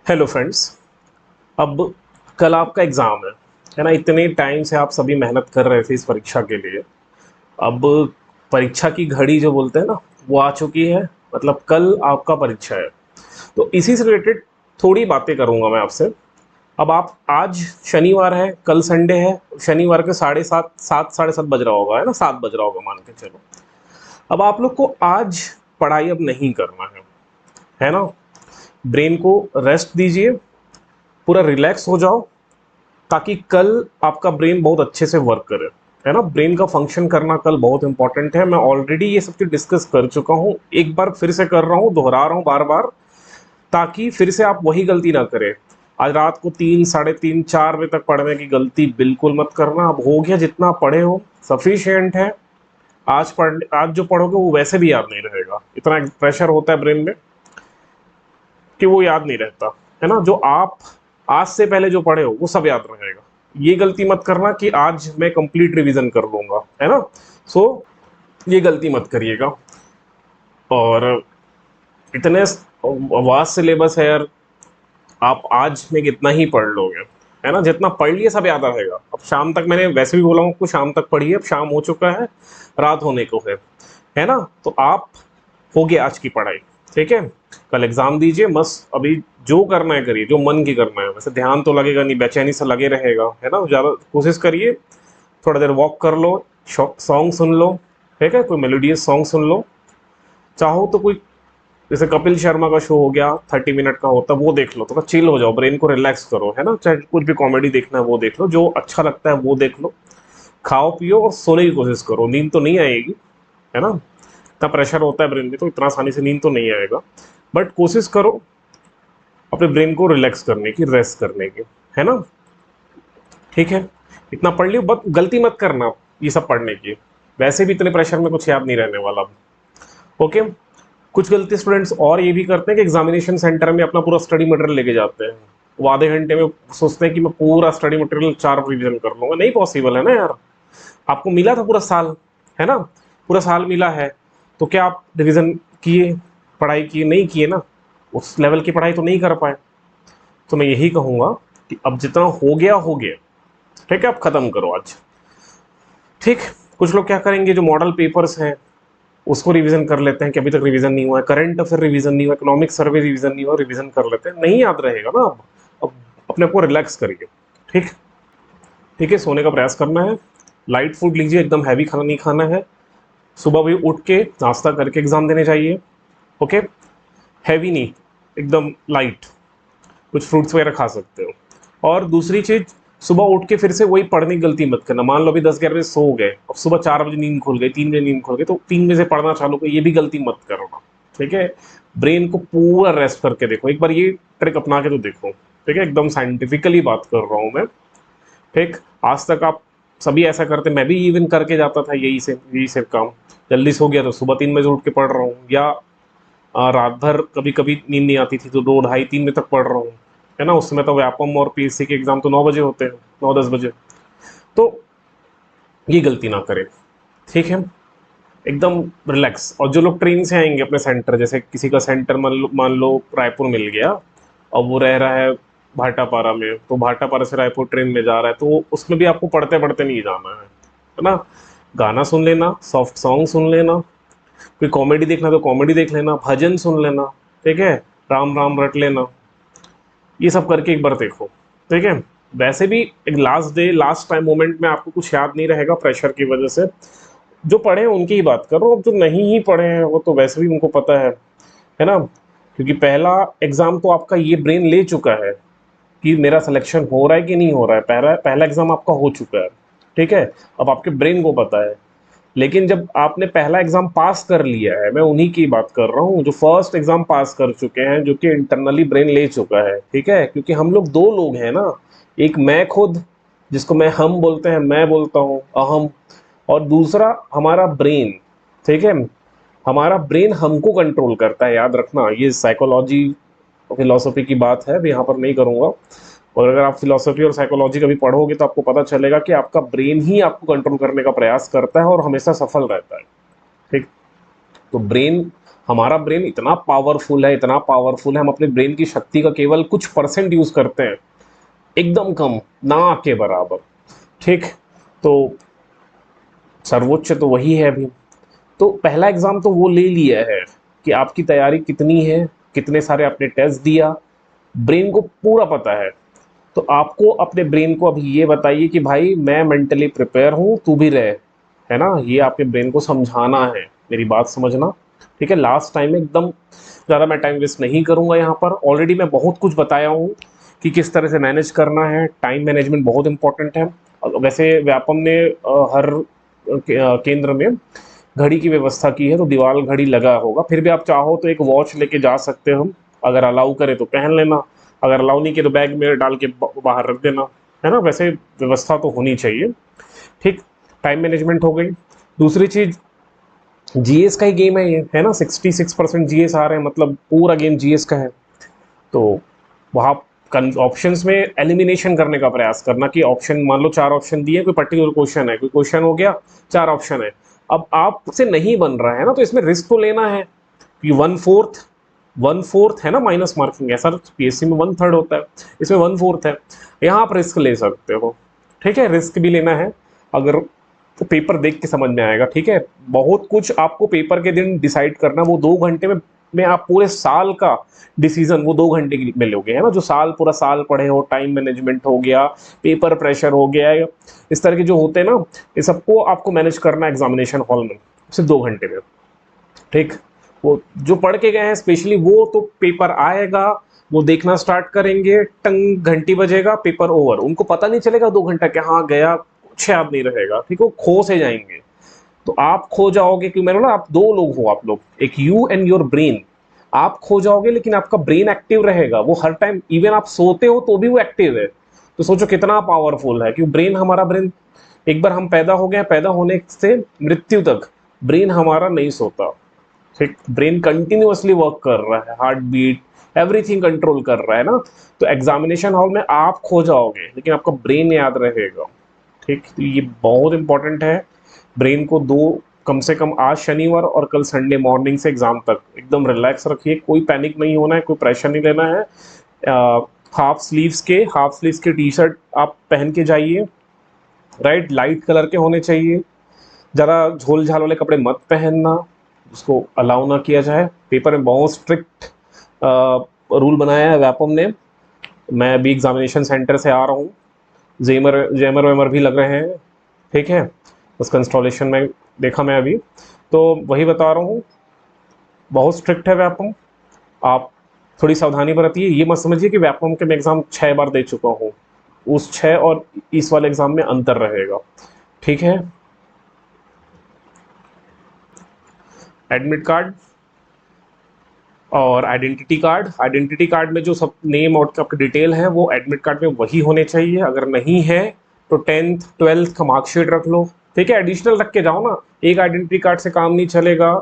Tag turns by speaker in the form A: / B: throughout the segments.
A: Hello friends. अब कल आपका एग्ज़ाम है ना। इतने टाइम से आप सभी मेहनत कर रहे थे इस परीक्षा के लिए। अब परीक्षा की घड़ी जो बोलते हैं ना, वो आ चुकी है। मतलब कल आपका परीक्षा है, तो इसी से रिलेटेड थोड़ी बातें करूंगा मैं आपसे। अब आप आज शनिवार है, कल संडे है। शनिवार के 7:30 7 साढ़े 7 बज रहा होगा, है ना, 7 बज रहा होगा मान के चलो। अब आप लोग को आज पढ़ाई अब नहीं करना है ना। ब्रेन को रेस्ट दीजिए, पूरा रिलैक्स हो जाओ, ताकि कल आपका ब्रेन बहुत अच्छे से वर्क करे। है ना, ब्रेन का फंक्शन करना कल बहुत इंपॉर्टेंट है। मैं ऑलरेडी ये सब चीज डिस्कस कर चुका हूँ, एक बार फिर से कर रहा हूँ, दोहरा रहा हूँ बार बार, ताकि फिर से आप वही गलती ना करें। आज रात को 3 साढ़े 3 4 बजे तक पढ़ने की गलती बिल्कुल मत करना। अब हो गया, जितना पढ़े हो सफिशियंट है। आज जो पढ़ोगे वो वैसे भी याद नहीं रहेगा, इतना प्रेशर होता है ब्रेन में कि वो याद नहीं रहता। है ना, जो आप आज से पहले जो पढ़े हो वो सब याद रहेगा। ये गलती मत करना कि आज मैं कंप्लीट रिवीजन कर लूंगा, है ना। सो ये गलती मत करिएगा। और इतने वास्ट सिलेबस है यार, आप आज में कितना ही पढ़ लोगे। है ना, जितना पढ़ लिए सब याद रहेगा। अब शाम तक, मैंने वैसे भी बोला हूँ आपको, शाम तक पढ़िए। अब शाम हो चुका है, रात होने को है ना। तो आप हो गया आज की पढ़ाई, ठीक है। कल एग्जाम दीजिए, मस्त अभी जो करना है करिए, जो मन की करना है। वैसे ध्यान तो लगेगा नहीं, बेचैनी सा लगे रहेगा, है ना। ज़्यादा कोशिश करिए, थोड़ा देर वॉक कर लो, सॉन्ग सुन लो, ठीक है, कोई मेलोडियस सॉन्ग सुन लो। चाहो तो कोई, जैसे कपिल शर्मा का शो हो गया, 30 मिनट का होता है, वो देख लो, थोड़ा चिल हो जाओ, ब्रेन को रिलैक्स करो, है ना। चाहे कुछ भी कॉमेडी देखना है वो देख लो, जो अच्छा लगता है वो देख लो। खाओ पियो और सोने की कोशिश करो। नींद तो नहीं आएगी, है ना, इतना प्रेशर होता है ब्रेन में, तो इतना आसानी से नींद तो नहीं आएगा। बट कोशिश करो अपने ब्रेन को रिलैक्स करने की, रेस्ट करने की, है ना। ठीक है, इतना पढ़ लियो, बट गलती मत करना ये सब पढ़ने की। वैसे भी इतने प्रेशर में कुछ याद नहीं रहने वाला। ओके। कुछ गलती स्टूडेंट्स और ये भी करते हैं कि एग्जामिनेशन सेंटर में अपना पूरा स्टडी मटेरियल लेके जाते हैं। वो आधे घंटे में सोचते हैं कि मैं पूरा स्टडी मटेरियल 4 रिवीजन कर लूंगा। नहीं पॉसिबल है ना यार। आपको मिला था पूरा साल, है ना, पूरा साल मिला है, तो क्या आप रिवीजन किए, पढ़ाई किए? नहीं किए ना, उस लेवल की पढ़ाई तो नहीं कर पाए। तो मैं यही कहूँगा कि अब जितना हो गया, ठीक है, आप खत्म करो आज। ठीक। कुछ लोग क्या करेंगे, जो मॉडल पेपर्स हैं उसको रिवीजन कर लेते हैं कि अभी तक रिवीजन नहीं हुआ है, करंट अफेयर रिवीजन नहीं हुआ, इकोनॉमिक सर्वे रिवीजन नहीं हुआ, रिवीजन कर लेते हैं। नहीं याद रहेगा ना। अब अपने आप को रिलैक्स करिए। ठीक। ठीक है, सोने का प्रयास करना है। लाइट फूड लीजिए, एकदम हैवी खाना नहीं खाना है। सुबह भी उठ के नाश्ता करके एग्जाम देने चाहिए। ओके। हैवी नहीं, एकदम लाइट, कुछ फ्रूट्स वगैरह खा सकते हो। और दूसरी चीज, सुबह उठ के फिर से वही पढ़ने की गलती मत करना। मान लो अभी 10 11 बजे सो गए, अब सुबह 4 बजे नींद खुल गई, 3 बजे नींद खुल गई, तो 3 बजे से पढ़ना चालू कर, ये भी गलती मत करना। ठीक है, ब्रेन को पूरा रेस्ट करके देखो, एक बार ये ट्रिक अपना के तो देखो। ठीक है, एकदम साइंटिफिकली बात कर रहा हूँ मैं। ठीक। आज तक आप सभी ऐसा करते, मैं भी इवन करके जाता था यही से काम। जल्दी सो गया तो सुबह 3 बजे उठ के पढ़ रहा हूँ, या रात भर कभी कभी नींद नहीं आती थी तो 2 ढाई 3 बजे तक पढ़ रहा हूँ, है ना। उस समय तो व्यापम और पीएससी के एग्जाम तो 9 बजे होते हैं, 9 10 बजे। तो ये गलती ना करें, ठीक है। एकदम रिलैक्स। और जो लोग ट्रेन से आएंगे अपने सेंटर, जैसे किसी का सेंटर मान लो रायपुर मिल गया, और वो रह रहा है भाटापारा में, तो भाटापारा से रायपुर ट्रेन में जा रहा है, तो उसमें भी आपको पढ़ते पढ़ते नहीं जाना है ना। गाना सुन लेना, सॉफ्ट सॉन्ग सुन लेना, कोई कॉमेडी देखना तो कॉमेडी देख लेना, भजन सुन लेना, ठीक है, राम राम रट लेना। ये सब करके एक बार देखो, ठीक है। वैसे भी एक last day, last time moment में आपको कुछ याद नहीं रहेगा प्रेशर की वजह से। जो पढ़े हैं उनकी ही बात कर रहा हूँ, अब जो नहीं ही पढ़े हैं वो तो वैसे भी उनको पता है ना। क्योंकि पहला एग्जाम तो आपका ये ब्रेन ले चुका है कि मेरा सिलेक्शन हो रहा है कि नहीं हो रहा है। पहला पहला एग्जाम आपका हो चुका है, ठीक है। अब आपके ब्रेन को पता है। लेकिन जब आपने पहला एग्जाम पास कर लिया है, मैं उन्हीं की बात कर रहा हूँ जो फर्स्ट एग्जाम पास कर चुके हैं, जो कि इंटरनली ब्रेन ले चुका है, ठीक है। क्योंकि हम लोग दो लोग हैं ना, एक मैं खुद, जिसको मैं हम बोलते हैं, मैं बोलता हूँ अहम, और दूसरा हमारा ब्रेन, ठीक है। हमारा ब्रेन हमको कंट्रोल करता है, याद रखना। ये साइकोलॉजी फिलोसफी की बात है, अभी यहाँ पर नहीं करूँगा। और अगर आप फिलोसफी और साइकोलॉजी कभी पढ़ोगे तो आपको पता चलेगा कि आपका ब्रेन ही आपको कंट्रोल करने का प्रयास करता है और हमेशा सफल रहता है। ठीक। तो ब्रेन हमारा ब्रेन इतना पावरफुल है, इतना पावरफुल है, हम अपने ब्रेन की शक्ति का केवल कुछ परसेंट यूज करते हैं, एकदम कम, ना के बराबर। ठीक, तो सर्वोच्च तो वही है अभी। तो पहला एग्जाम तो वो ले लिया है कि आपकी तैयारी कितनी है, कितने सारे आपने टेस्ट दिया, ब्रेन को पूरा पता है। तो आपको अपने ब्रेन को अभी ये बताइए कि भाई मैं मेंटली प्रिपेयर हूँ, तू भी रहे, है ना। ये आपके ब्रेन को समझाना है, मेरी बात समझना। ठीक है, लास्ट टाइम में एकदम ज़्यादा मैं टाइम वेस्ट नहीं करूँगा यहाँ पर। ऑलरेडी मैं बहुत कुछ बताया हूँ कि किस तरह से मैनेज करना है। टाइम मैनेजमेंट बहुत इंपॉर्टेंट है। वैसे व्यापम ने हर केंद्र में घड़ी की व्यवस्था की है, तो दीवार घड़ी लगा होगा। फिर भी आप चाहो तो एक वॉच लेके जा सकते हो, अगर अलाउ करे तो पहन लेना, अगर अलाउ नहीं किए तो बैग में डाल के बाहर रख देना, है ना। वैसे व्यवस्था तो होनी चाहिए। ठीक, टाइम मैनेजमेंट हो गई। दूसरी चीज, जीएस का ही गेम है ये, है ना। 66% जीएस आ रहे हैं, मतलब पूरा गेम जीएस का है। तो वहाँ ऑप्शंस में एलिमिनेशन करने का प्रयास करना कि ऑप्शन, मान लो 4 ऑप्शन दिए, कोई पर्टिकुलर क्वेश्चन है, कोई क्वेश्चन हो गया, 4 ऑप्शन है, अब आपसे नहीं बन रहा है ना, तो इसमें रिस्क तो लेना है कि 1/4, 1/4 है ना, माइनस मार्किंग। ऐसा पीएससी में 1/3 होता है, इसमें 1/4 है। यहाँ आप रिस्क ले सकते हो। ठीक है, रिस्क भी लेना है, अगर तो पेपर देख के समझ में आएगा। ठीक है, बहुत कुछ आपको पेपर के दिन डिसाइड करना, वो 2 घंटे में आप पूरे साल का डिसीजन वो 2 घंटे में लोगे, है ना। जो साल पूरा साल पढ़े हो, टाइम मैनेजमेंट हो गया, पेपर प्रेशर हो गया, इस तरह के जो होते हैं ना, ये सबको आपको मैनेज करना एग्जामिनेशन हॉल में सिर्फ 2 घंटे में। ठीक, वो जो पढ़ के गए हैं स्पेशली, वो तो पेपर आएगा, वो देखना स्टार्ट करेंगे, टंग घंटी बजेगा, पेपर ओवर, उनको पता नहीं चलेगा 2 घंटा क्या हाँ गया, कुछ याद नहीं रहेगा। ठीक, वो खो से जाएंगे। तो आप खो जाओगे, कि मैंने ना, आप 2 लोग हो, आप लोग, एक यू एंड योर ब्रेन। आप खो जाओगे लेकिन आपका ब्रेन एक्टिव रहेगा, वो हर टाइम, इवन आप सोते हो तो भी वो एक्टिव है। तो सोचो कितना पावरफुल है, क्योंकि ब्रेन, हमारा ब्रेन, एक बार हम पैदा हो गए, पैदा होने से मृत्यु तक ब्रेन हमारा नहीं सोता। ठीक, ब्रेन कंटिन्यूअसली वर्क कर रहा है, हार्ट बीट एवरीथिंग कंट्रोल कर रहा है ना। तो एग्जामिनेशन हॉल में आप खो जाओगे लेकिन आपका ब्रेन याद रहेगा। ठीक, तो ये बहुत इंपॉर्टेंट है। ब्रेन को दो, कम से कम आज शनिवार और कल संडे मॉर्निंग से एग्जाम तक एकदम रिलैक्स रखिए, कोई पैनिक नहीं होना है, कोई प्रेशर नहीं लेना है। हाफ स्लीव्स के टी शर्ट आप पहन के जाइए, राइट, लाइट कलर के होने चाहिए। ज़रा झोल झाल वाले कपड़े मत पहनना, उसको अलाउ ना किया जाए। पेपर में बहुत स्ट्रिक्ट रूल बनाया है व्यापम ने। मैं अभी एग्जामिनेशन सेंटर से आ रहा हूँ, जेमर जेमर वेमर भी लग रहे हैं। ठीक है, उसका इंस्टॉलेशन में देखा मैं अभी, तो वही बता रहा हूँ, बहुत स्ट्रिक्ट है व्यापम। आप थोड़ी सावधानी बरतिए। ये मत समझिए कि व्यापम के मैं एग्ज़ाम 6 बार दे चुका हूँ, उस 6 और इस वाले एग्ज़ाम में अंतर रहेगा। ठीक है, एडमिट कार्ड और आइडेंटिटी कार्ड में जो सब नेम और आपके डिटेल है वो एडमिट कार्ड में वही होने चाहिए। अगर नहीं है तो 10th 12th का मार्कशीट रख लो। ठीक है, एडिशनल रख के जाओ ना, एक आइडेंटिटी कार्ड से काम नहीं चलेगा,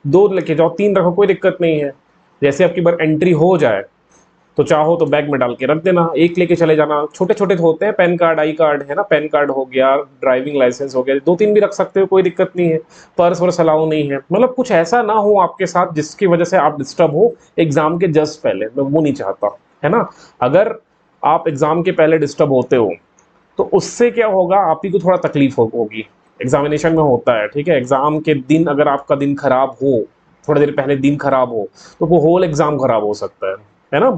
A: 2 लेके जाओ, 3 रखो, कोई दिक्कत नहीं है। जैसे आपकी बार एंट्री हो जाए तो चाहो तो बैग में डाल के रख देना, एक लेके चले जाना। छोटे छोटे तो होते हैं, पैन कार्ड, आई कार्ड, है ना, पैन कार्ड हो गया, ड्राइविंग लाइसेंस हो गया, 2-3 भी रख सकते हो, कोई दिक्कत नहीं है। पर्स वर्स अलाउ नहीं है, मतलब कुछ ऐसा ना हो आपके साथ जिसकी वजह से आप डिस्टर्ब हो एग्जाम के जस्ट पहले, मैं वो नहीं चाहता, है ना। अगर आप एग्जाम के पहले डिस्टर्ब होते हो तो उससे क्या होगा, आप ही को थोड़ा तकलीफ होगी। एग्जामिनेशन में होता है, ठीक है, एग्जाम के दिन अगर आपका दिन खराब हो, थोड़ी देर पहले दिन खराब हो, तो वो होल एग्जाम खराब हो सकता है ना।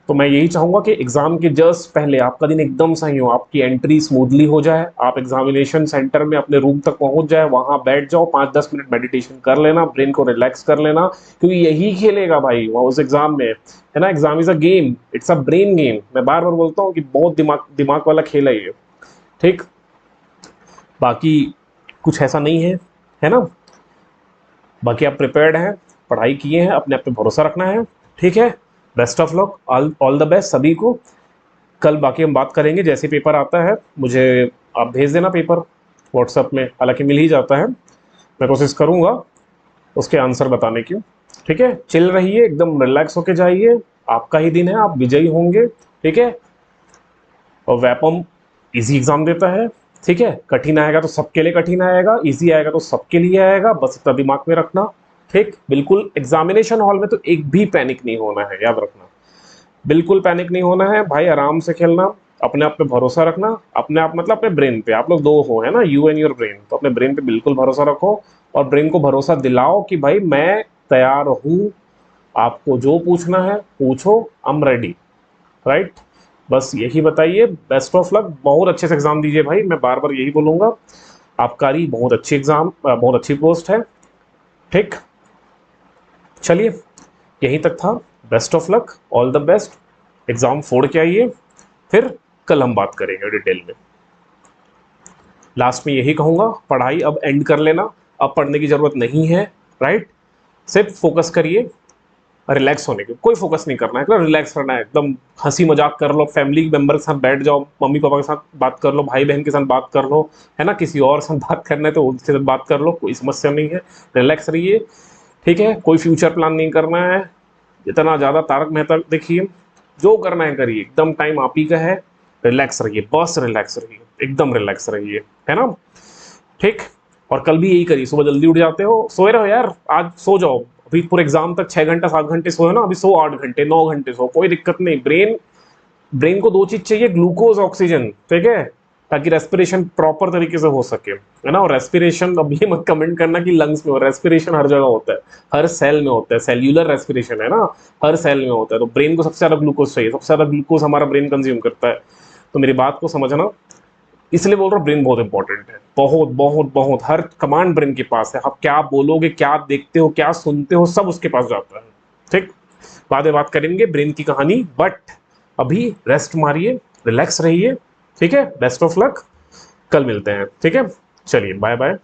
A: तो मैं यही चाहूंगा कि एग्जाम के जस्ट पहले आपका दिन एकदम सही हो, आपकी एंट्री स्मूथली हो जाए, आप एग्जामिनेशन सेंटर में अपने रूम तक पहुंच जाए, वहां बैठ जाओ, 5-10 मिनट मेडिटेशन कर लेना, ब्रेन को रिलैक्स कर लेना, क्योंकि यही खेलेगा भाई वहाँ उस एग्जाम में, है ना। Exam is a game, it's a brain game. मैं बार बार बोलता हूँ कि बहुत दिमाग दिमाग वाला खेल है ये। ठीक, बाकी कुछ ऐसा नहीं है, है ना। बाकी आप प्रिपेयर्ड हैं, पढ़ाई किए हैं, अपने आप पे भरोसा रखना है। ठीक है, best of luck, all the best सभी को। कल बाकी हम बात करेंगे, जैसे पेपर आता है मुझे आप भेज देना पेपर व्हाट्सएप में, हालांकि मिल ही जाता है, मैं कोशिश करूँगा उसके आंसर बताने की। ठीक है, चिल रहिए, एकदम रिलैक्स होके जाइए, आपका ही दिन है, आप विजयी होंगे। ठीक है, और व्यापम इजी एग्जाम देता है। ठीक है, कठिन आएगा तो सबके लिए कठिन आएगा, इजी आएगा तो सबके लिए आएगा, बस इतना दिमाग में रखना। ठीक, बिल्कुल एग्जामिनेशन हॉल में तो एक भी पैनिक नहीं होना है, याद रखना, बिल्कुल पैनिक नहीं होना है भाई, आराम से खेलना, अपने आप पे भरोसा रखना, अपने आप मतलब अपने ब्रेन पे, आप लोग दो हो है ना, यू एंड योर ब्रेन, तो अपने ब्रेन पे बिल्कुल भरोसा रखो और ब्रेन को भरोसा दिलाओ कि भाई मैं तैयार हूँ, आपको जो पूछना है पूछो, आई एम रेडी, राइट। बस यही बताइए, बेस्ट ऑफ लक, बहुत अच्छे से एग्जाम दीजिए भाई, मैं बार बार यही बोलूंगा, आपकारी बहुत अच्छी एग्जाम, बहुत अच्छी पोस्ट है, ठीक। चलिए, यहीं तक था, best of luck, all the best, exam फोड़ के आइए, फिर कल हम बात करेंगे डिटेल में। लास्ट में यही कहूंगा, पढ़ाई अब एंड कर लेना, अब पढ़ने की जरूरत नहीं है, राइट, सिर्फ फोकस करिए रिलैक्स होने के, कोई फोकस नहीं करना है, रिलैक्स रहना है एकदम, हंसी मजाक कर लो, फैमिली मेंबर के साथ बैठ जाओ, मम्मी पापा के साथ बात कर लो, भाई बहन के साथ बात कर लो, है ना, किसी और साथ बात करना है तो उनसे बात कर लो, कोई समस्या नहीं है, रिलैक्स रहिए, ठीक है, कोई फ्यूचर प्लान नहीं करना है, इतना ज़्यादा तारक मेहता देखिए, जो करना है करिए, एकदम टाइम आप ही का है, रिलैक्स रहिए, बस रिलैक्स रहिए, एकदम रिलैक्स रहिए, है ना, ठीक। और कल भी यही करिए, सुबह जल्दी उठ जाते हो, सोए रहो यार, आज सो जाओ, अभी पूरे एग्जाम तक 6 घंटा 7 घंटे सोए ना, अभी सो 8 घंटे 9 घंटे सो, कोई दिक्कत नहीं, ब्रेन ब्रेन को दो चीज चाहिए, ग्लूकोज ऑक्सीजन, ठीक है, ताकि रेस्पिरेशन प्रॉपर तरीके से हो सके, है ना, और रेस्पिरेशन अब ये मत कमेंट करना कि लंग्स में हो, रेस्पिरेशन हर जगह होता है, हर सेल में होता है, सेल्यूलर रेस्पिरेशन है ना, हर सेल में होता है, तो ब्रेन को सबसे ज्यादा ग्लूकोज चाहिए, सबसे ज्यादा ग्लूकोज हमारा ब्रेन कंज्यूम करता है, तो मेरी बात को समझना, इसलिए बोल रहा हूँ ब्रेन बहुत इंपॉर्टेंट है, बहुत बहुत बहुत, हर कमांड ब्रेन के पास है, आप क्या बोलोगे, क्या देखते हो, क्या सुनते हो, सब उसके पास जाता है, ठीक। बाद में बात करेंगे ब्रेन की कहानी, बट अभी रेस्ट मारिए, रिलैक्स रहिए, ठीक है, बेस्ट ऑफ लक, कल मिलते हैं, ठीक है, चलिए बाय बाय।